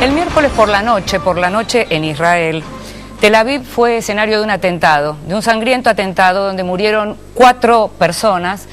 El miércoles por la noche en Israel, Tel Aviv fue escenario de un atentado, de un sangriento atentado donde murieron 4 personas.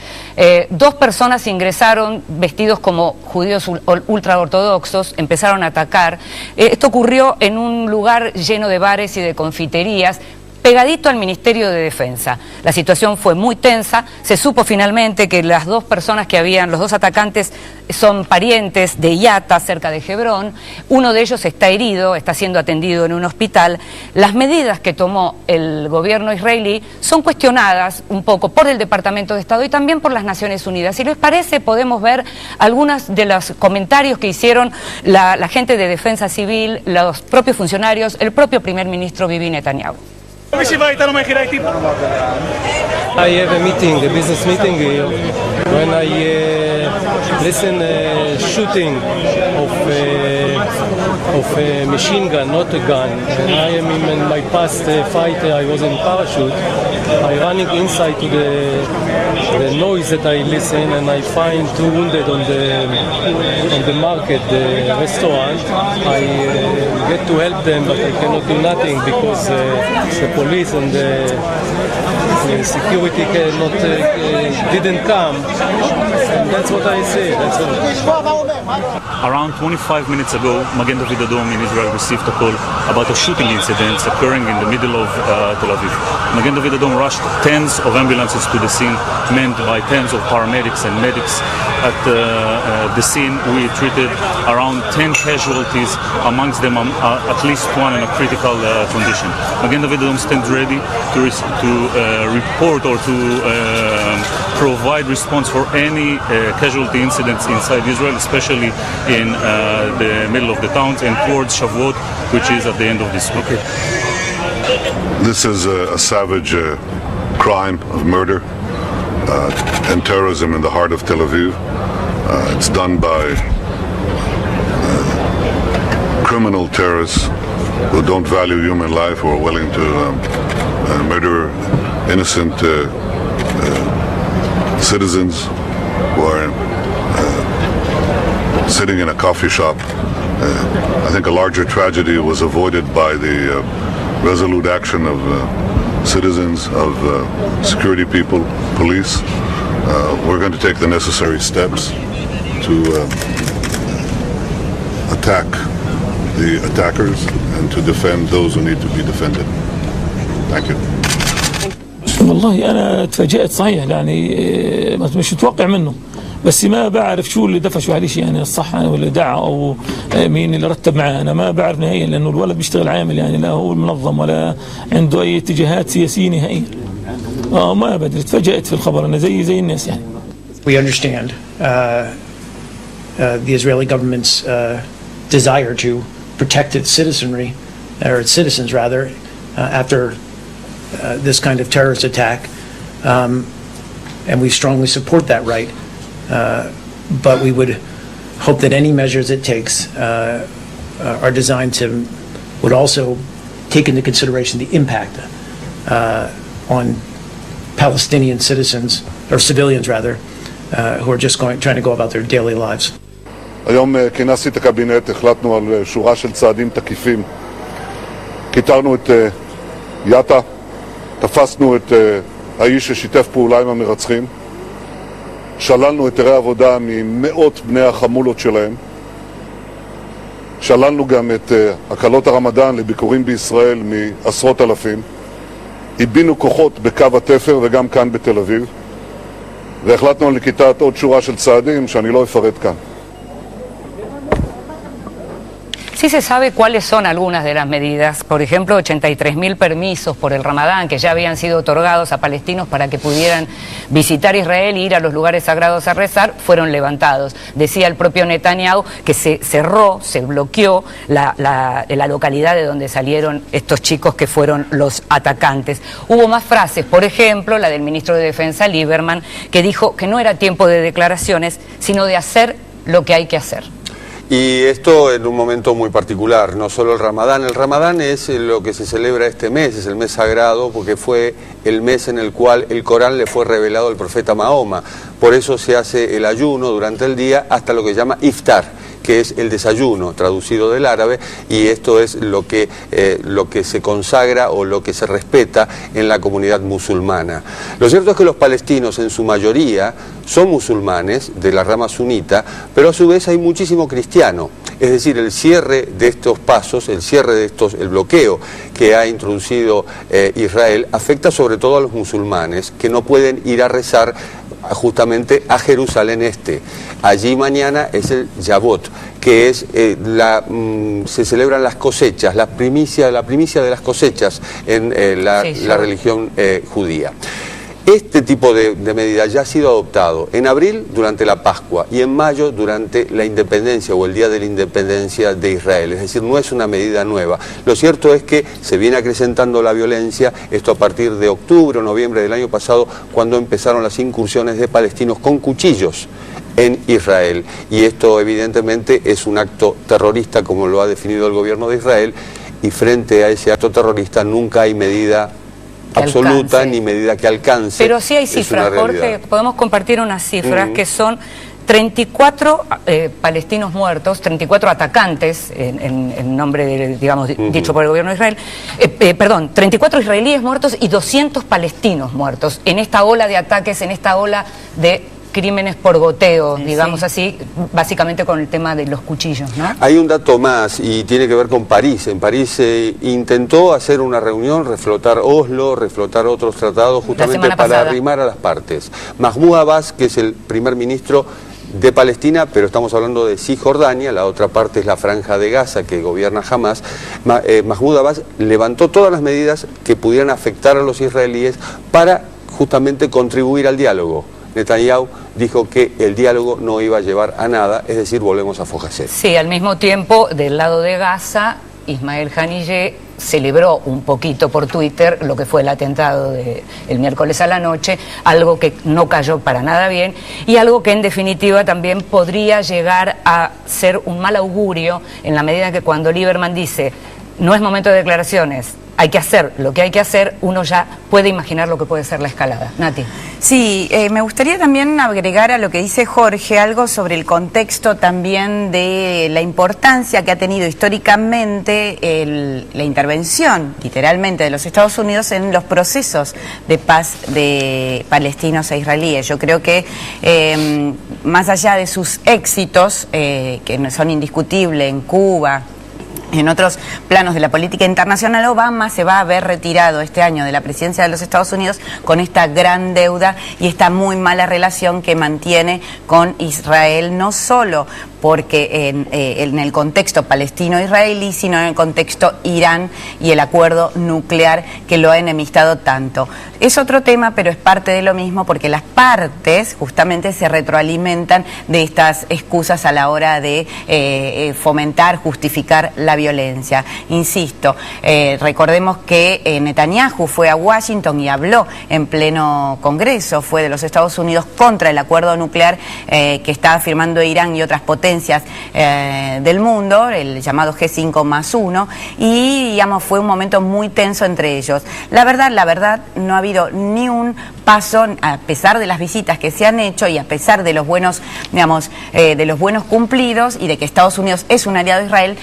2 personas ingresaron vestidos como judíos ultraortodoxos, empezaron a atacar. Esto ocurrió en un lugar lleno de bares y de confiterías, pegadito al Ministerio de Defensa. La situación fue muy tensa. Se supo finalmente que las 2 personas que habían, los 2 atacantes, son parientes de Yatta, cerca de Hebrón. Uno de ellos está herido, está siendo atendido en un hospital. Las medidas que tomó el gobierno israelí son cuestionadas un poco por el Departamento de Estado y también por las Naciones Unidas. Si les parece, podemos ver algunos de los comentarios que hicieron la gente de Defensa Civil, los propios funcionarios, el propio primer ministro Bibi Netanyahu. I have a meeting, a business meeting here, when I listen shooting of a machine gun, not a gun. And I am in my past fight, I was in parachute. I running inside to the noise that I listen, and I find 2 wounded on the market, the restaurant. I get to help them, but I cannot do nothing because the police and the security didn't come, and that's what I say. That's all. Around 25 minutes ago, Magen David Adom in Israel received a call about a shooting incident occurring in the middle of Tel Aviv. Magen David Adom rushed tens of ambulances to the scene, manned by tens of paramedics and medics. At the scene, we treated around 10 casualties, amongst them at least 1 in a critical condition. Magen David Adom stands ready to report or to provide response for any casualty incidents inside Israel, especially in the middle of the towns and towards Shavuot, which is at the end of this week. This is a savage crime of murder and terrorism in the heart of Tel Aviv. It's done by criminal terrorists who don't value human life, who are willing to murder innocent citizens who are sitting in a coffee shop. I think a larger tragedy was avoided by the resolute action of citizens, of security people, police. We're going to take the necessary steps to attack the attackers and to defend those who need to be defended. Thank you. والله أنا تفاجأت صحيح، يعني مش متوقع منه، بس ما بعرف شو اللي دفشوا عليه، يعني الصح ولا دعا أو مين اللي رتب معاه. أنا ما بعرف نهائيا، لأنه الولد بيشتغل عامل، يعني لا هو منظم ولا عنده أي اتجاهات سياسية نهائيا. ما بدري، تفاجأت في الخبر، أنا زي الناس يعني. We understand the Israeli government's desire to protect its citizenry, or its citizens rather, after this kind of terrorist attack, and we strongly support that right. But we would hope that any measures it takes are designed to would also take into consideration the impact on Palestinian citizens, or civilians rather, who are just trying to go about their daily lives. היום כינסתי את הקבינט, החלטנו על שורה של צעדים תקיפים. קיטרנו את יאטה, תפסנו את האיש ששיתף פעולה עם המרצחים, שללנו היתרי עבודה ממאות בני החמולות שלהם, שללנו גם את הקלות הרמדאן לביקורים בישראל מעשרות אלפים, איבינו כוחות בקו התפר וגם כאן בתל אביב, והחלטנו על נקיטת עוד שורה של צעדים שאני לא אפרט כאן. Sí se sabe cuáles son algunas de las medidas. Por ejemplo, 83.000 permisos por el Ramadán que ya habían sido otorgados a palestinos para que pudieran visitar Israel e ir a los lugares sagrados a rezar, fueron levantados. Decía el propio Netanyahu que se cerró, se bloqueó la localidad de donde salieron estos chicos que fueron los atacantes. Hubo más frases, por ejemplo, la del ministro de Defensa, Lieberman, que dijo que no era tiempo de declaraciones, sino de hacer lo que hay que hacer. Y esto en un momento muy particular, no solo el Ramadán es lo que se celebra este mes, es el mes sagrado porque fue el mes en el cual el Corán le fue revelado al profeta Mahoma, por eso se hace el ayuno durante el día hasta lo que se llama iftar. que es el desayuno, traducido del árabe, y esto es lo que se consagra o lo que se respeta en la comunidad musulmana. Lo cierto es que los palestinos en su mayoría son musulmanes de la rama sunita, pero a su vez hay muchísimo cristiano. Es decir, el cierre de estos pasos, el bloqueo que ha introducido Israel afecta sobre todo a los musulmanes que no pueden ir a rezar justamente a Jerusalén Este. Allí mañana es el Yavot, que es se celebran las cosechas, la primicia de las cosechas en la religión judía. Este tipo de medida ya ha sido adoptado en abril durante la Pascua y en mayo durante la independencia o el Día de la Independencia de Israel. Es decir, no es una medida nueva. Lo cierto es que se viene acrecentando la violencia, esto a partir de octubre o noviembre del año pasado, cuando empezaron las incursiones de palestinos con cuchillos en Israel. Y esto evidentemente es un acto terrorista, como lo ha definido el gobierno de Israel, y frente a ese acto terrorista nunca hay medida absoluta alcance, ni medida que alcance. Pero sí hay cifras, Jorge, podemos compartir unas cifras que son 34 palestinos muertos, 34 atacantes, en nombre, de, digamos, dicho por el gobierno de Israel, 34 israelíes muertos y 200 palestinos muertos en esta ola de ataques, en esta ola de crímenes por goteo, digamos así, básicamente con el tema de los cuchillos, ¿no? Hay un dato más y tiene que ver con París. En París se intentó hacer una reunión, reflotar Oslo, reflotar otros tratados, justamente para arrimar a las partes. Mahmoud Abbas, que es el primer ministro de Palestina, pero estamos hablando de Cisjordania, la otra parte es la Franja de Gaza que gobierna Hamas. Mahmoud Abbas levantó todas las medidas que pudieran afectar a los israelíes para justamente contribuir al diálogo. Netanyahu dijo que el diálogo no iba a llevar a nada, es decir, volvemos a Fojacer. Sí, al mismo tiempo, del lado de Gaza, Ismael Haniyeh celebró un poquito por Twitter lo que fue el atentado el miércoles a la noche, algo que no cayó para nada bien y algo que en definitiva también podría llegar a ser un mal augurio en la medida que cuando Lieberman dice no es momento de declaraciones, hay que hacer lo que hay que hacer, uno ya puede imaginar lo que puede ser la escalada. Nati. Sí, me gustaría también agregar a lo que dice Jorge algo sobre el contexto también de la importancia que ha tenido históricamente la intervención, literalmente, de los Estados Unidos en los procesos de paz de palestinos e israelíes. Yo creo que más allá de sus éxitos, que son indiscutibles en Cuba, en otros planos de la política internacional, Obama se va a ver retirado este año de la presidencia de los Estados Unidos con esta gran deuda y esta muy mala relación que mantiene con Israel, no solo porque en el contexto palestino-israelí, sino en el contexto Irán y el acuerdo nuclear que lo ha enemistado tanto. Es otro tema, pero es parte de lo mismo porque las partes justamente se retroalimentan de estas excusas a la hora de fomentar, justificar la violencia. Insisto, recordemos que Netanyahu fue a Washington y habló en pleno Congreso, fue de los Estados Unidos contra el acuerdo nuclear que estaba firmando Irán y otras potencias del mundo, el llamado G5+1, y digamos fue un momento muy tenso entre ellos. La verdad, no ha habido ni un paso, a pesar de las visitas que se han hecho y a pesar de los buenos, digamos, de los buenos cumplidos y de que Estados Unidos es un aliado de Israel,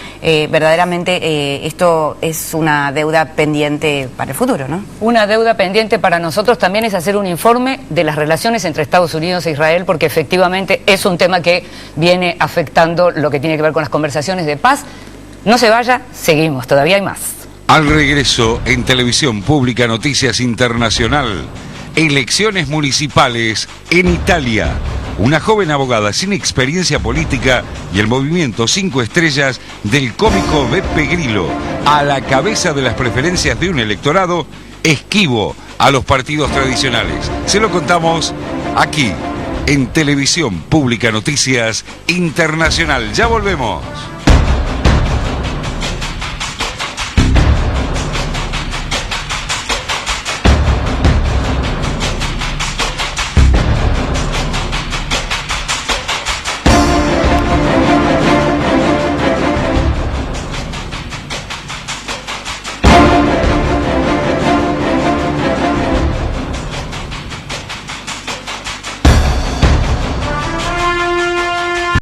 verdaderamente esto es una deuda pendiente para el futuro, ¿no? Una deuda pendiente para nosotros también es hacer un informe de las relaciones entre Estados Unidos e Israel, porque efectivamente es un tema que viene afectando lo que tiene que ver con las conversaciones de paz. No se vaya, seguimos, todavía hay más. Al regreso, en Televisión Pública Noticias Internacional, elecciones municipales en Italia. Una joven abogada sin experiencia política y el movimiento 5 estrellas del cómico Beppe Grillo, a la cabeza de las preferencias de un electorado esquivo a los partidos tradicionales. Se lo contamos aquí, en Televisión Pública Noticias Internacional. Ya volvemos.